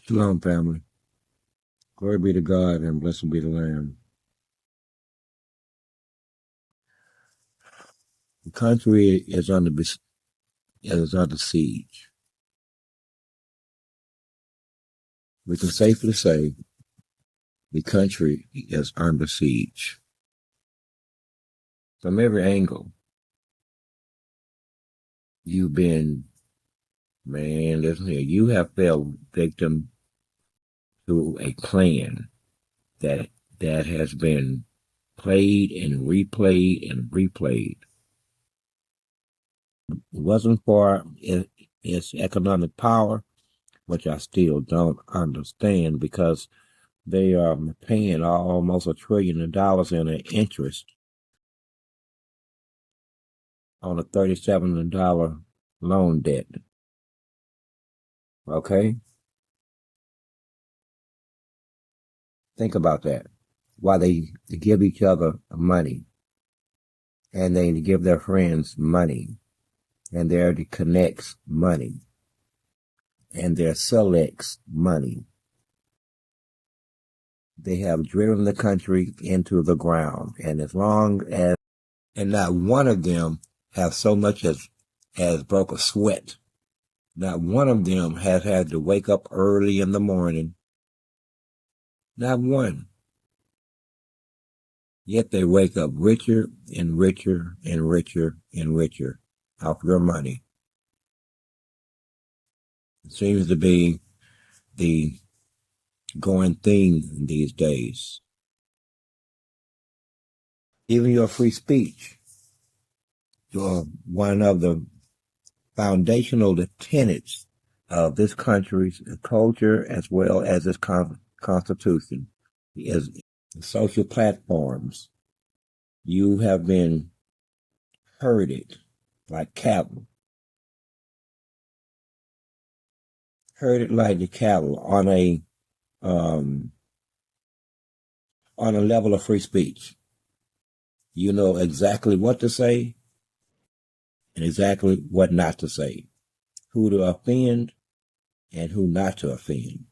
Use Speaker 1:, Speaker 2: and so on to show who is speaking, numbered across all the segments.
Speaker 1: Shalom, family. Glory be to God and blessed be the Lamb. The country is under siege. We can safely say the country is under siege. From every angle, you've been, listen here, you have fell victim to a plan that has been played and replayed. It wasn't for its economic power, which I still don't understand, because they are paying almost $1 trillion in interest on a $37 billion loan debt. Okay? Think about that. Why they give each other money, and they give their friends money, and their connects money, and their selects money. They have driven the country into the ground, and not one of them have so much as broke a sweat. Not one of them has had to wake up early in the morning. Not one. Yet they wake up richer and richer and richer and richer off your money. It seems to be the going thing these days. Even your free speech, one of the foundational tenets of this country's culture as well as its constitution is social platforms. You have been herded like cattle. Herded like the cattle on a level of free speech. You know exactly what to say and exactly what not to say, who to offend and who not to offend,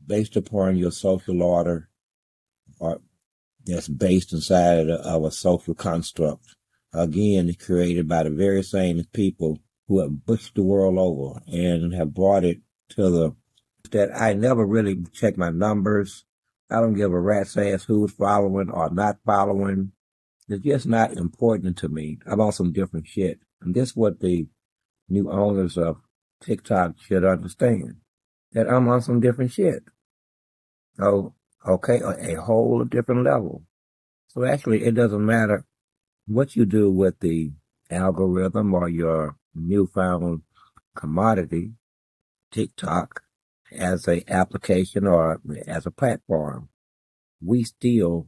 Speaker 1: based upon your social order or that's based inside of a social construct, again, created by the very same people who have pushed the world over and have brought it to the that I never really check my numbers. I don't give a rat's ass who's following or not following. It's just not important to me. I'm on some different shit. And this is what the new owners of TikTok should understand, that I'm on some different shit. Oh, okay, a whole different level. So actually, it doesn't matter what you do with the algorithm or your newfound commodity, TikTok, as a application or as a platform. We still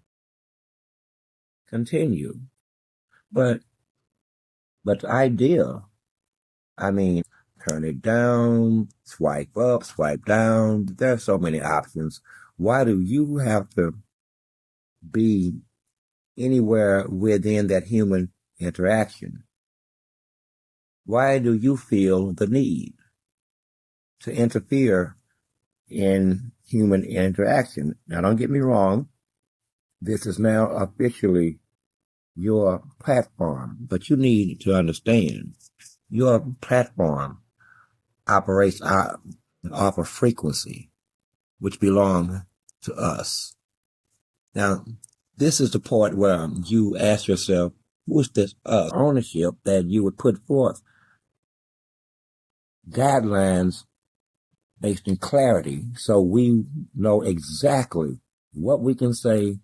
Speaker 1: continue. But the idea, turn it down, swipe up, swipe down. There's so many options. Why do you have to be anywhere within that human interaction? Why do you feel the need to interfere in human interaction? Now, don't get me wrong. This is now officially your platform, but you need to understand your platform operates off a frequency which belong to us. Now, this is the part where you ask yourself, who is this us? Ownership that you would put forth guidelines based in clarity, so we know exactly what we can say,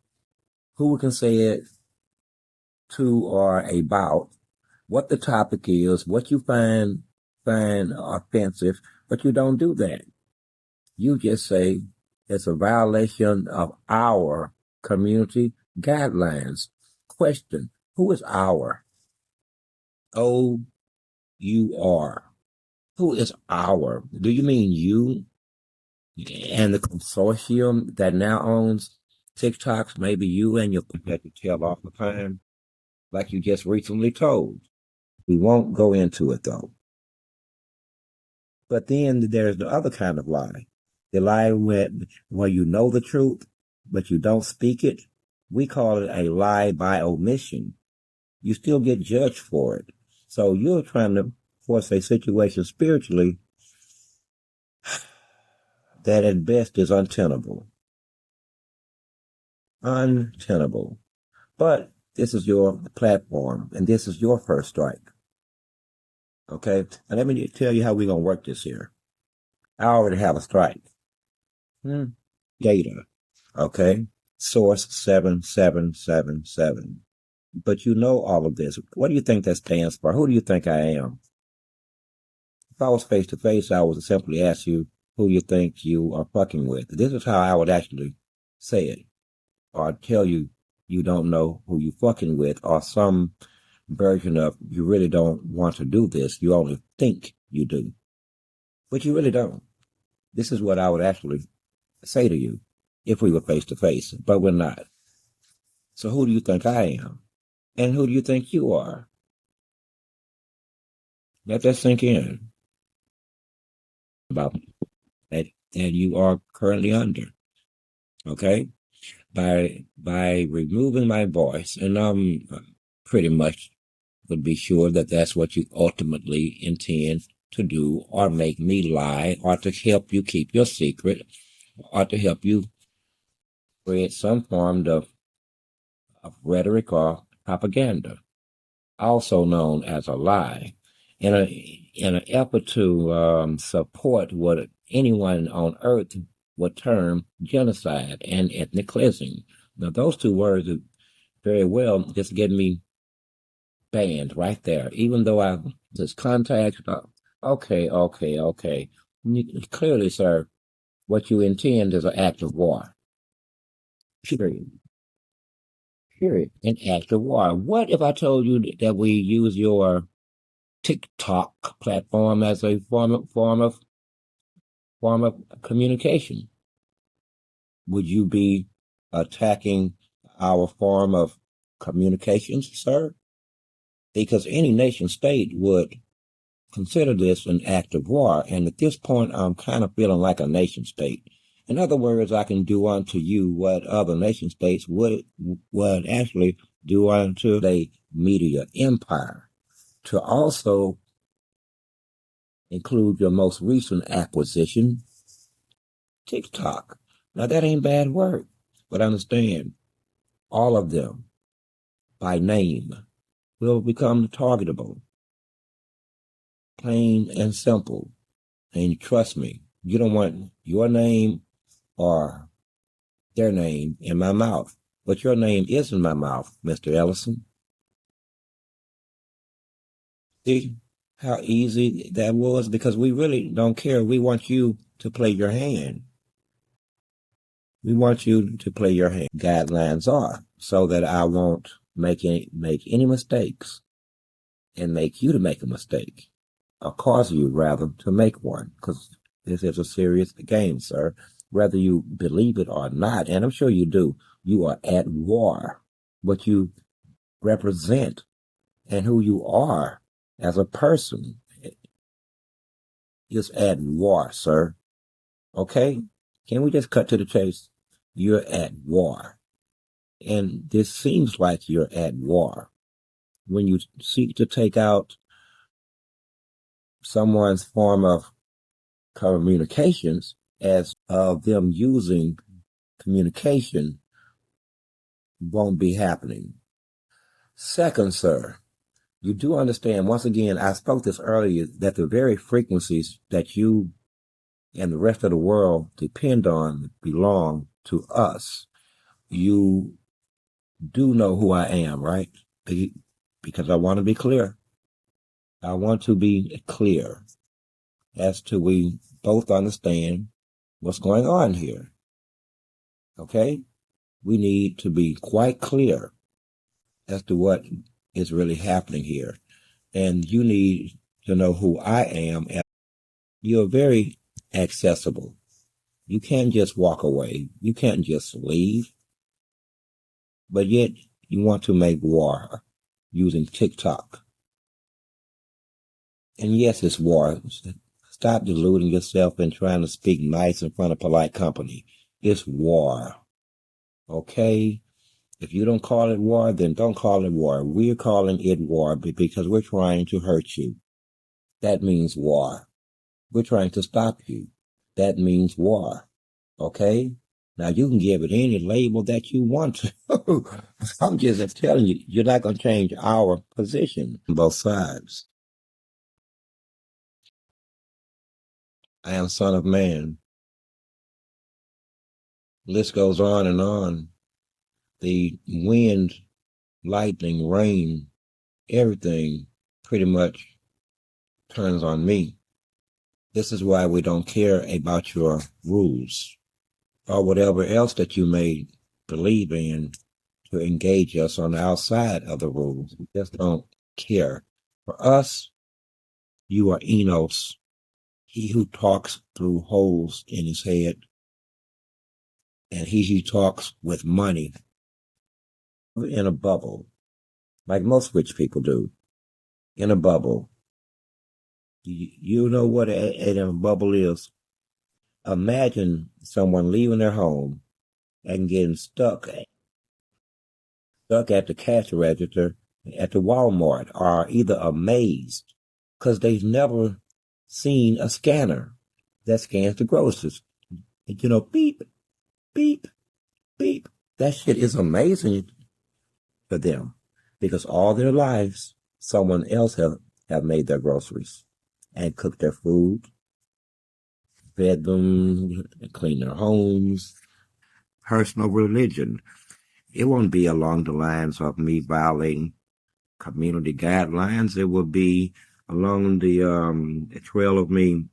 Speaker 1: who we can say it to or about, what the topic is, what you find offensive, but you don't do that. You just say it's a violation of our community guidelines. Question, who is our? O-U-R. Who is our? Do you mean you and the consortium that now owns TikToks? Maybe you and your projected tail off the time, like you just recently told. We won't go into it though. But then there's the other kind of lie. The lie where you know the truth, but you don't speak it, we call it a lie by omission. You still get judged for it. So you're trying to force a situation spiritually that at best is untenable. Untenable. But this is your platform, and this is your first strike. Okay? And let me tell you how we're going to work this here. I already have a strike. Data. Okay? Source 7777. But you know all of this. What do you think that stands for? Who do you think I am? If I was face to face, I would simply ask you who you think you are fucking with. This is how I would actually say it. Or tell you you don't know who you fucking with, or some version of you really don't want to do this. You only think you do. But you really don't. This is what I would actually say to you if we were face to face, but we're not. So who do you think I am? And who do you think you are? Let that sink in. About that you are currently under. Okay? By removing my voice, and I'm pretty much would be sure that that's what you ultimately intend to do, or make me lie, or to help you keep your secret, or to help you create some form of rhetoric or propaganda, also known as a lie, in an effort to support what anyone on earth would term genocide and ethnic cleansing. Now, those two words are very well just getting me banned right there, even though I just contacted. Okay. Clearly, sir, what you intend is an act of war. Period. An act of war. What if I told you that we use your TikTok platform as a form of communication? Would you be attacking our form of communications, sir? Because any nation state would consider this an act of war, and at this point, I'm kind of feeling like a nation state. In other words, I can do unto you what other nation states would actually do unto a media empire. To also include your most recent acquisition, TikTok. Now, that ain't bad work, but understand, all of them, by name, will become targetable. Plain and simple. And trust me, you don't want your name or their name in my mouth. But your name is in my mouth, Mr. Ellison. See how easy that was? Because we really don't care. We want you to play your hand. We want you to play your hand. Guidelines are so that I won't make any mistakes and make you to make a mistake, or cause you rather to make one, because this is a serious game, sir. Whether you believe it or not, and I'm sure you do, you are at war. What you represent and who you are as a person is at war, sir. Okay? Can we just cut to the chase? You're at war. And this seems like you're at war. When you seek to take out someone's form of communications as of them using communication, won't be happening. Second, sir, you do understand, once again, I spoke this earlier, that the very frequencies that you and the rest of the world depend on belong to us. You do know who I am, right? Because I want to be clear. I want to be clear as to we both understand what's going on here. Okay? We need to be quite clear as to what is really happening here. And you need to know who I am. You're very accessible. You can't just walk away. You can't just leave. But yet you want to make war using TikTok. And yes, it's war. Stop deluding yourself and trying to speak nice in front of polite company. It's war. Okay? If you don't call it war, then don't call it war. We're calling it war because we're trying to hurt you. That means war. We're trying to stop you. That means war. Okay? Now you can give it any label that you want to. I'm just telling you, you're not going to change our position on both sides. I am Son of Man. List goes on and on. The wind, lightning, rain, everything pretty much turns on me. This is why we don't care about your rules or whatever else that you may believe in to engage us on the outside of the rules. We just don't care. For us, you are Enos, he who talks through holes in his head, and he who talks with money in a bubble, like most rich people do, in a bubble. You know what a bubble is? Imagine someone leaving their home and getting stuck at the cash register at the Walmart, are either amazed because they've never seen a scanner that scans the groceries. And, beep, beep, beep. That shit is amazing for them because all their lives, someone else have made their groceries and cooked their food, fed them, cleaned their homes. Personal religion. It won't be along the lines of me violating community guidelines. It will be along the trail of me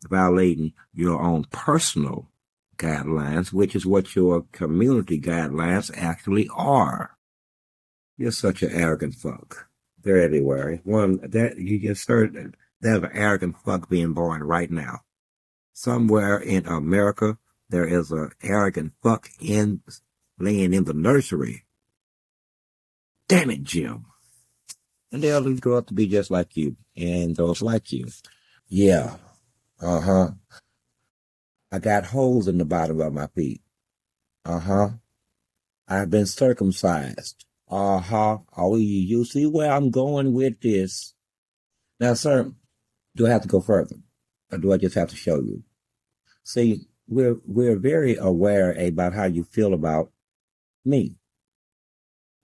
Speaker 1: violating your own personal guidelines, which is what your community guidelines actually are. You're such an arrogant fuck. They're everywhere. One that you just heard, there's an arrogant fuck being born right now. Somewhere in America, there is an arrogant fuck laying in the nursery. Damn it, Jim. And they'll grow up to be just like you and those like you. Yeah. Uh-huh. I got holes in the bottom of my feet. Uh-huh. I've been circumcised. Uh-huh. Oh, you see where I'm going with this. Now, sir, do I have to go further? Or do I just have to show you? See, we're very aware about how you feel about me.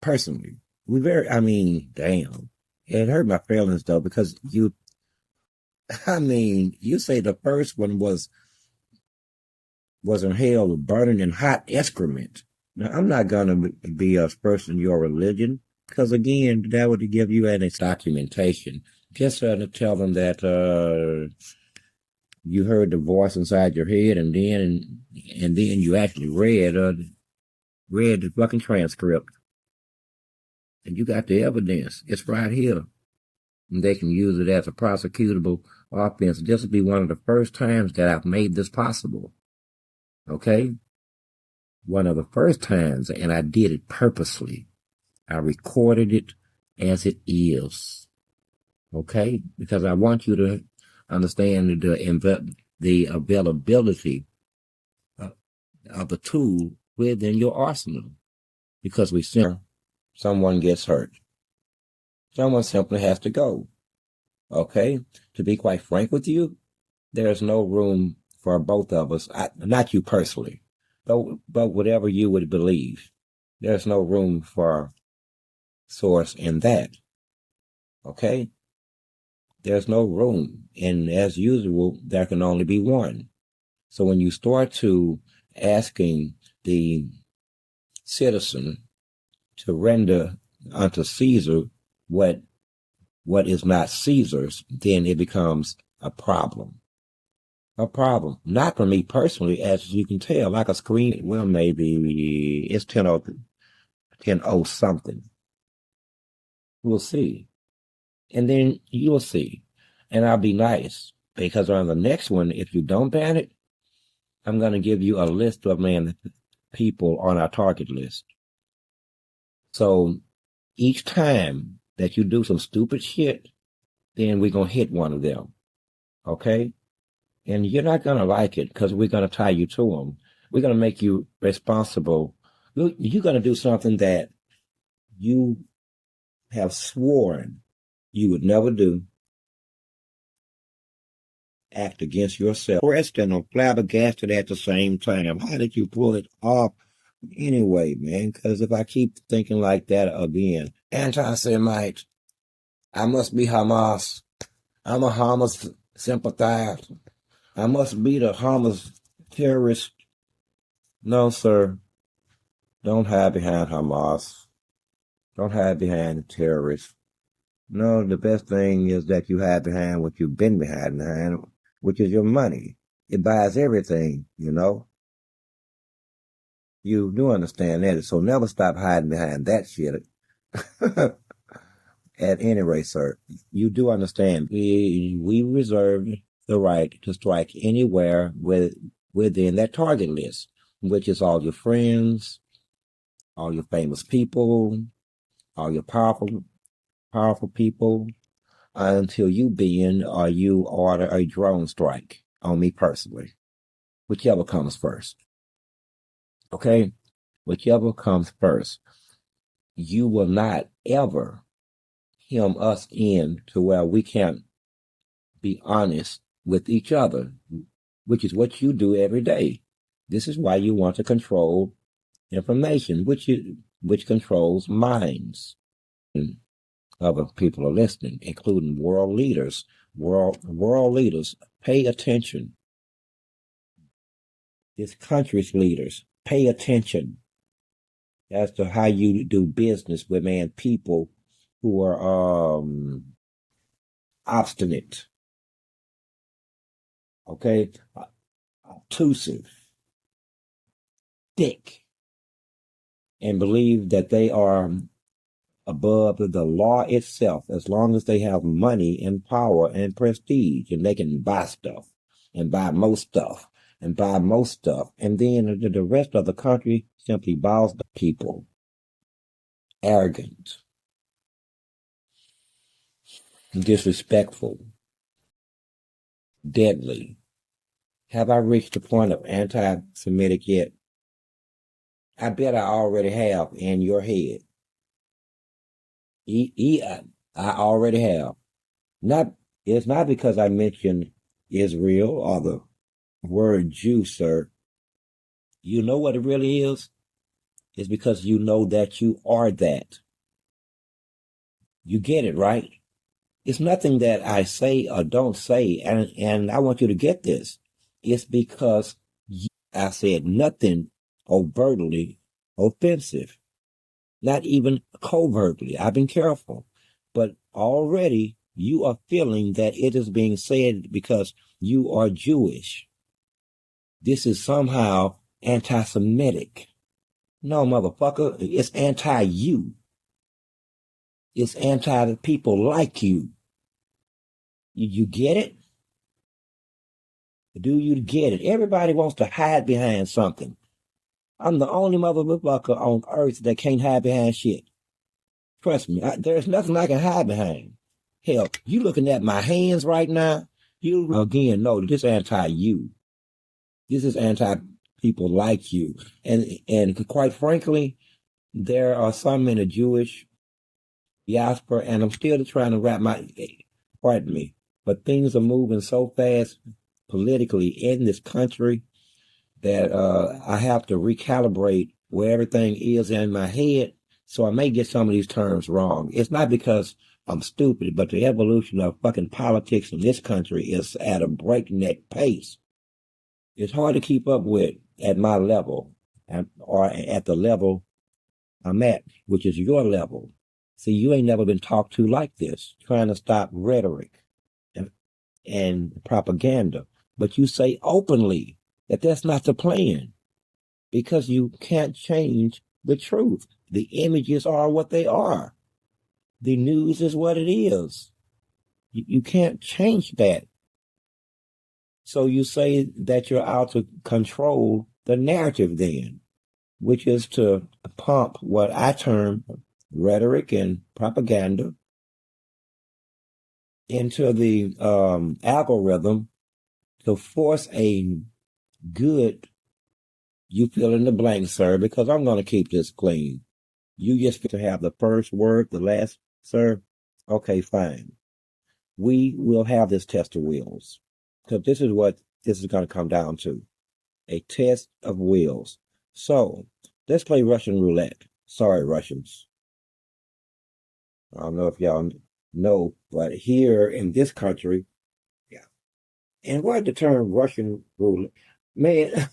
Speaker 1: Personally. Damn. It hurt my feelings though, because you say the first one was in hell burning in hot excrement. Now, I'm not going to be a person in your religion, because again, that would give you an documentation. Just to tell them that you heard the voice inside your head, and then you actually read the fucking transcript. And you got the evidence. It's right here. And they can use it as a prosecutable offense. This will be one of the first times that I've made this possible. Okay? One of the first times, and I did it purposely. I recorded it as it is. Okay? Because I want you to understand the availability of the tool within your arsenal. Because someone gets hurt. Someone simply has to go. Okay? To be quite frank with you, there's no room for both of us. Not you personally, but whatever you would believe. There's no room for source in that. Okay? There's no room. And as usual, there can only be one. So when you start to asking the citizen to render unto Caesar what is not Caesar's, then it becomes a problem. A problem. Not for me personally, as you can tell, like a screen. Well, maybe it's 10:0 something. We'll see. And then you'll see. And I'll be nice, because on the next one, if you don't ban it, I'm going to give you a list of people on our target list. So each time that you do some stupid shit, then we're going to hit one of them. Okay? And you're not going to like it because we're going to tie you to them. We're going to make you responsible. You're going to do something that you have sworn you would never do. Act against yourself. Pressed and flabbergasted at the same time. How did you pull it off? Anyway, man, because if I keep thinking like that again, anti-Semite, I must be Hamas. I'm a Hamas sympathizer. I must be the Hamas terrorist. No, sir. Don't hide behind Hamas. Don't hide behind the terrorists. No, the best thing is that you hide behind what you've been behind, which is your money. It buys everything, you know. You do understand that, so never stop hiding behind that shit. At any rate, sir, you do understand. We reserve the right to strike anywhere within that target list, which is all your friends, all your famous people, all your powerful people, until you bend or you order a drone strike on me personally, whichever comes first. Okay? Whichever comes first. You will not ever hem us in to where we can't be honest with each other, which is what you do every day. This is why you want to control information, which controls minds. And other people are listening, including world leaders. World leaders, pay attention. This country's leaders, pay attention as to how you do business with people who are obstinate, okay, obtrusive, thick, and believe that they are above the law itself as long as they have money and power and prestige and they can buy stuff and buy most stuff and buy most stuff. And then the rest of the country simply bows the people. Arrogant, disrespectful, deadly. Have I reached the point of anti-Semitic yet? I bet I already have in your head. I already have. It's not because I mentioned Israel or the word Jew, sir. You know what it really is? It's because you know that you are that. You get it, right? It's nothing that I say or don't say, and I want you to get this. It's because I said nothing overtly offensive, not even covertly. I've been careful, but already you are feeling that it is being said because you are Jewish. This is somehow anti-Semitic. No, motherfucker, it's anti-you. It's anti the people like you. You get it? Do you get it? Everybody wants to hide behind something. I'm the only motherfucker on earth that can't hide behind shit. Trust me, there's nothing I can hide behind. Hell, you looking at my hands right now? You, again, no, this is anti-you. This is anti-people like you. And quite frankly, there are some in the Jewish diaspora, and I'm still trying to pardon me, but things are moving so fast politically in this country that I have to recalibrate where everything is in my head. So I may get some of these terms wrong. It's not because I'm stupid, but the evolution of fucking politics in this country is at a breakneck pace. It's hard to keep up with at my level or at the level I'm at, which is your level. See, you ain't never been talked to like this, trying to stop rhetoric and propaganda. But you say openly that that's not the plan because you can't change the truth. The images are what they are. The news is what it is. You can't change that. So you say that you're out to control the narrative then, which is to pump what I term rhetoric and propaganda into the algorithm to force a good, you fill in the blank, sir, because I'm going to keep this clean. You just to have the first word, the last, sir. Okay, fine. We will have this test of wills, because this is what this is going to come down to, a test of wills. So let's play Russian roulette. Sorry, Russians. I don't know if y'all know, but here in this country, yeah. And where's the term Russian roulette? Man,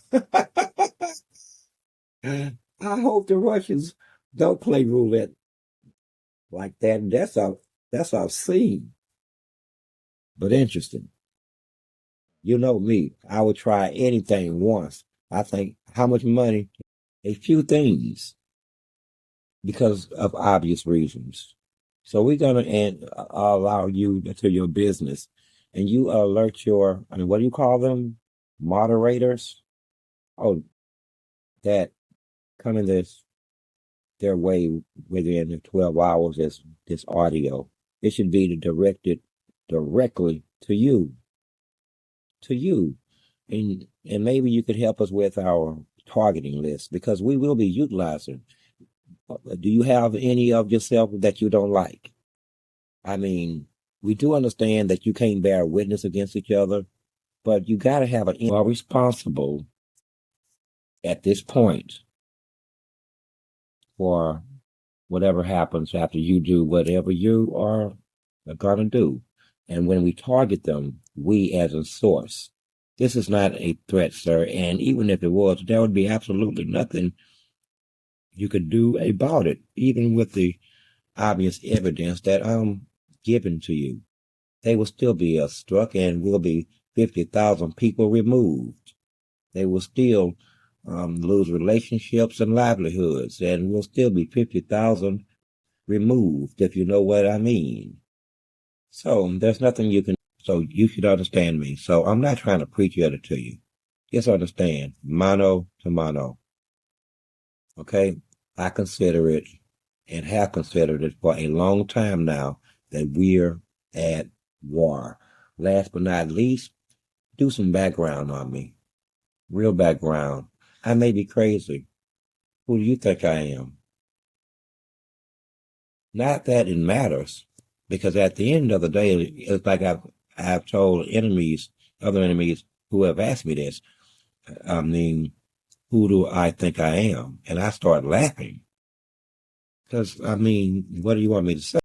Speaker 1: I hope the Russians don't play roulette like that. That's obscene, but interesting. You know me, I would try anything once. I think how much money? A few things because of obvious reasons. So we're gonna allow you to your business, and you alert your, I mean, what do you call them? Moderators? Oh, that come in their way within the 12 hours as this audio. It should be directed directly to you, to you. And maybe you could help us with our targeting list because we will be utilizing. Do you have any of yourself that you don't like? I mean, we do understand that you can't bear witness against each other, but you got to have you are responsible at this point for whatever happens after you do whatever you are going to do. And when we target them, we as a source, this is not a threat, sir. And even if it was, there would be absolutely nothing you could do about it, even with the obvious evidence that I'm giving to you. They will still be struck and will be 50,000 people removed. They will still lose relationships and livelihoods, and will still be 50,000 removed, if you know what I mean. So there's nothing you can, so you should understand me. So I'm not trying to preach it to you. Just understand, mano to mano. Okay? I consider it and have considered it for a long time now that we're at war. Last but not least, do some background on me. Real background. I may be crazy. Who do you think I am? Not that it matters, because at the end of the day, it's like I've told other enemies who have asked me this. I mean, who do I think I am? And I start laughing. Because, I mean, what do you want me to say?